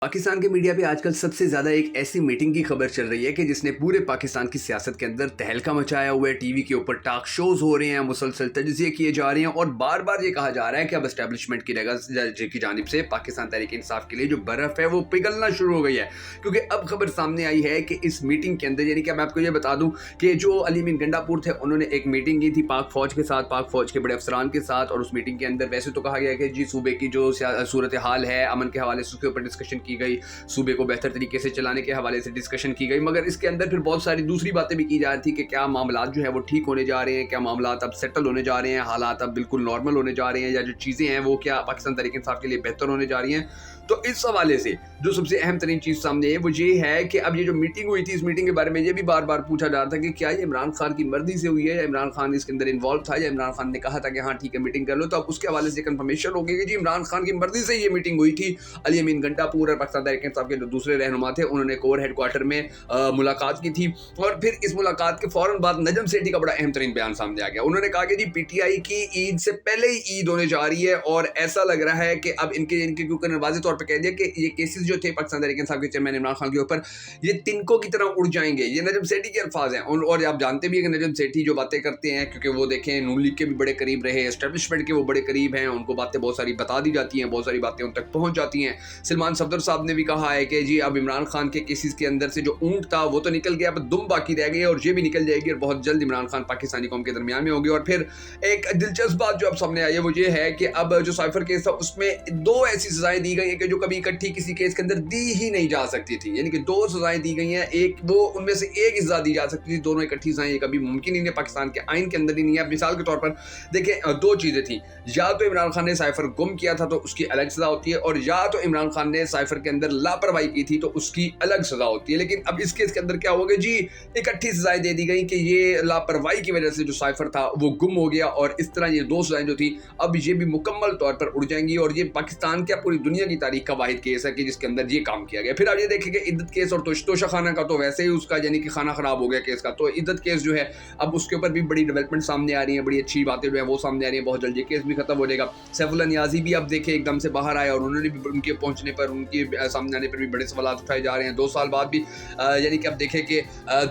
पाकिस्तान के मीडिया पे आजकल सबसे ज़्यादा एक ऐसी मीटिंग की खबर चल रही है कि जिसने पूरे पाकिस्तान की सियासत के अंदर तहलका मचाया हुआ है। टीवी के ऊपर टॉक शोज़ हो रहे हैं, मुसलसल तजज़िये किए जा रहे हैं और बार बार ये कहा जा रहा है कि अब एस्टैब्लिशमेंट की की जानिब से पाकिस्तान तहरीक इंसाफ के लिए जो बर्फ़ है वो पिघलना शुरू हो गई है। क्योंकि अब खबर सामने आई है कि इस मीटिंग के अंदर, यानी कि मैं आपको ये बता दूँ कि जो अली अमीन गंडापुर थे उन्होंने एक मीटिंग की थी पाक फ़ौज के साथ, पाक फ़ौज के बड़े अफसरान के साथ, और उस मीटिंग के अंदर वैसे तो कहा गया कि जी सूबे की जो सूरत हाल है अमन के हवाले से उसके ऊपर डिस्कशन की गई, सूबे को बेहतर तरीके से चलाने के हवाले से डिस्कशन की गई, मगर इसके अंदर फिर बहुत सारी दूसरी बातें भी की जा रही थी कि क्या मामलात जो है वो ठीक होने जा रहे हैं, क्या मामलात अब सेटल होने जा रहे हैं, हालात अब बिल्कुल नॉर्मल होने जा रहे हैं, या जो चीज़ें हैं वो क्या पाकिस्तान तहरीक इंसाफ के लिए बेहतर होने जा रही हैं। तो इस हवाले से जो सबसे अहम तरीन चीज़ सामने है वो ये है कि अब ये जो मीटिंग हुई थी, इस मीटिंग के बारे में ये भी बार बार पूछा जा रहा था कि क्या ये इमरान खान की मर्जी से हुई है, या इमरान खान इसके अंदर इन्वॉल्व था, या इमरान खान ने कहा था कि हाँ ठीक है मीटिंग कर लो। तो अब उसके हवाले से कंफर्मेशन हो गई कि जी इमरान खान की मर्जी से ये मीटिंग हुई थी। अली अमीन गंडापुर और पाकिस्तान तहरीक इंसाफ के जो दूसरे रहनुमा थे उन्होंने कोर हेडक्वार्टर में मुलाकात की थी, और फिर इस मुलाकात के फौरन बाद नजम सेठी का बड़ा अहम तरीन बयान सामने आ गया। उन्होंने कहा कि जी पीटीआई की ईद से पहले ही ईद होने जा रही है, और ऐसा लग रहा है कि अब इनके क्योंकि वाज़ेह तौर पर कह दिया कि ये केसेस जो थे पाकिस्तान तहरीक इंसाफ के चेयरमैन इमरान खान के ऊपर, ये तिनकों की तरह उड़ जाएंगे। ये नजम सेठी के अल्फाज हैं, और आप जानते भी हैं कि नजम सेठी जो बातें करते हैं, क्योंकि वो देखें नून लीग के भी बड़े करीब रहे, एस्टेब्लिशमेंट के वो बड़े करीब हैं, उनको बातें बहुत सारी बता दी जाती हैं, बहुत सारी बातें उन तक पहुंच जाती हैं। सलमान सफदर साहब ने भी कहा है कि जी अब इमरान खान के केसेस के अंदर से जो ऊंट था वो तो निकल गया, अब दुम बाकी रह गई, और ये भी निकल जाएगी, और बहुत जल्द इमरान खान पाकिस्तानी कौम के दरमियान में होगी। और फिर एक दिलचस्प बात जो अब सामने आई है वो ये है कि अब जो साइफर केस था उसमें दो ऐसी सजाएं दी गई हैं कि जो कभी इकट्ठी किसी केस के अंदर दी ही नहीं जा सकती थी, यानी कि दो सजाएं दी गई हैं, एक वो उनमें से एक सजा दी जा सकती थी, दोनों इकट्ठी सजाएं ये कभी मुमकिन ही नहीं, पाकिस्तान के आइन के अंदर ही नहीं है। मिसाल के तौर पर देखें, दो चीजें थी, या तो इमरान खान ने साइफर गुम किया था तो उसकी अलग सजा होती है, और या तो इमरान खान ने साइफर के अंदर लापरवाही की थी तो उसकी अलग सजा होती है। लेकिन अब इस केस के अंदर क्या होगा जी, इकट्ठी सजाएं दे दी गई कि ये लापरवाही की वजह से जो साइफर था वो गुम हो गया, और इस तरह ये दो सजाएं जो थी अब ये भी मुकम्मल तौर पर उड़ जाएंगी, और ये पाकिस्तान क्या पूरी दुनिया की तारीख का वाहिद केस है कि जिसके अंदर ये काम किया गया। फिर आप ये देखेंगे इद्दत केस और तोशा खाना का तो वैसे ही उसका यानी कि खाना खराब हो गया केस का, तो इद्दत केस जो है अब उसके ऊपर भी बड़ी डेवलपमेंट सामने आ रही है, बड़ी अच्छी बातें जो है वो सामने आ रही है, बहुत जल्द ये केस भी खत्म हो जाएगा। सैफुल्लाह नियाजी भी अब देखे एकदम से बाहर आए, और उन्होंने भी उनके पहुंचने पर, उनके सामने आने पर भी बड़े सवाल उठाए जा रहे हैं 2 साल बाद भी। यानी कि अब देखें कि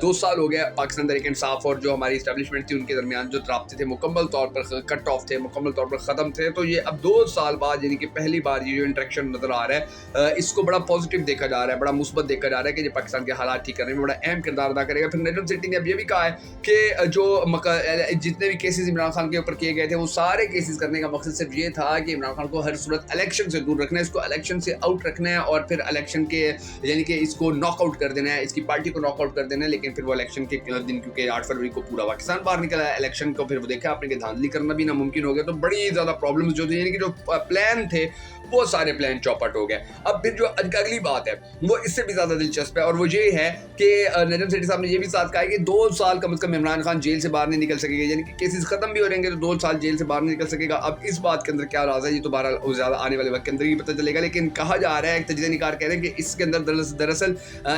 2 साल हो गया पाकिस्तान तहरीक इंसाफ और जो हमारी इस्टेब्लिशमेंट थी उनके दरमियान जो राब्ते थे मुकम्मल तौर पर कट ऑफ थे, मुकम्मल तौर पर ख़त्म थे। तो ये अब 2 साल बाद यानी कि पहली बार ये जो इंटरेक्शन नज़र आ रहा है इसको बड़ा पॉजिटिव देखा जा रहा है, बड़ा मुस्बत देखा जा रहा है कि जो पाकिस्तान के हालात ठीक करने में बड़ा अहम किरदार अदा करेगा। फिर नजम सेठी ने अब ये भी कहा है कि जो जितने भी केसेस इमरान खान के ऊपर किए गए थे वो सारे केसेस करने का मकसद सिर्फ ये था कि इमरान खान को हर सूरत इलेक्शन से दूर रखना है, इसको इलेक्शन से आउट रखना है, और फिर इलेक्शन के यानी कि इसको नॉकआउट कर देना है, इसकी पार्टी को नॉकआउट कर देना है। लेकिन फिर वो इलेक्शन के दिन, क्योंकि 8 फरवरी को पूरा पाकिस्तान बाहर निकला है इलेक्शन को, फिर वो देखा आपने कि धांधली करना भी नामुमकिन हो गया, तो बड़ी ज़्यादा प्रॉब्लम्स जो थी, यानी कि जो प्लान थे वो सारे प्लान चौपट हो गए। अब फिर जो अगली बात है वो इससे भी ज़्यादा दिलचस्प है, और वो ये है कि नजम सेठी साहब ने ये भी साथ कहा है कि 2 साल कम से कम इमरान खान जेल से बाहर नहीं निकल सकेगा, यानी कि केसेस खत्म भी हो जाएंगे तो 2 साल जेल से बाहर नहीं निकल सकेगा। अब इस बात के अंदर क्या राज है ये तो बहरहाल ज़्यादा आने वाले वक्त के अंदर ही पता चलेगा, लेकिन कहा जा रहा है, तजज़िया निगार कह रहे हैं कि इसके अंदर दरअसल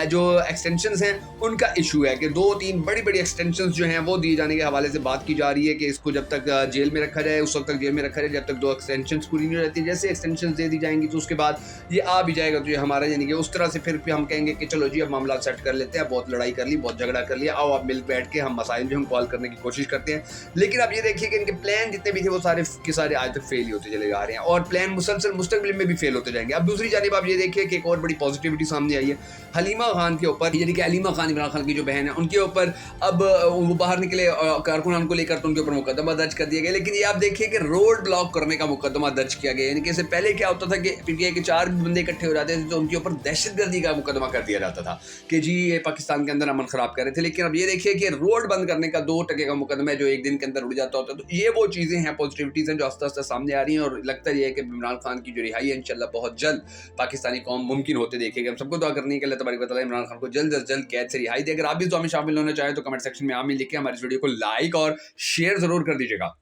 जो एक्सटेंशंस हैं उनका इशू है कि 2-3 बड़ी एक्सटेंशंस जो हैं वो दिए जाने के हवाले से बात की जा रही है कि इसको जब तक जेल में रखा जाए उस वक्त तक जेल में रखा जाए जब तक 2 एक्सटेंशंस पूरी नहीं हो जाती। जैसे एक्सटेंशंस दे दी जाएंगी तो उसके बाद ये आ भी जाएगा, तो ये हमारा यानी कि उस तरह से फिर हम कहेंगे कि चलो जी अब मामला सेट कर लेते हैं, बहुत लड़ाई कर ली, बहुत झगड़ा कर लिया, आओ अब मिल बैठ के हम मसाइल जो हम कॉल करने की कोशिश करते हैं। लेकिन अब ये देखिए कि इनके प्लान जितने भी थे वो सारे के सारे आज तक फेल ही होते चले जा रहे हैं, और प्लान मुसलसल मुस्तकबिल में भी फेल होते जाएंगे। अब दूसरी जानिब आप ये देखिए कि एक और बड़ी पॉजिटिविटी सामने आई है हलीमा खान के ऊपर, यानी कि हलीमा खान इमरान खान की जो बहन है उनके ऊपर अब वो बाहर निकले कारकुनान को लेकर, तो उनके ऊपर मुकदमा दर्ज कर दिया गया। लेकिन ये आप देखिए कि रोड ब्लॉक करने का मुकदमा दर्ज किया गया, यानी कि इससे पहले क्या होता था कि पीटीआई के 4 बंदे इकट्ठे हो जाते थे तो उनके ऊपर दहशतगर्दी का मुकदमा कर दिया जाता था कि जी ये पाकिस्तान के अंदर अमन खराब कर रहे थे। लेकिन अब ये देखिए कि रोड बंद करने का 2 टके का मुकदमा है जो 1 दिन के अंदर उड़ जाता होता है। तो ये वो चीज़ें हैं, पॉजिटिविटीज़ हैं जो आस्ते आस्ते सामने आ रही हैं, और लगता ये है कि इमरान खान की जो रिहाई है इंशाल्लाह बहुत जल्द पाकिस्तानी कौम मुमकिन होते देखेगी। हम सबको दुआ करनी है कि अल्लाह तबारक व तआला इमरान खान को जल्द से जल्द कैद से रिहाई दे। अगर आप भी दुआ में शामिल होना चाहें तो कमेंट सेक्शन में आमीन लिख के हमारे इस वीडियो को लाइक और शेयर ज़रूर कर दीजिएगा।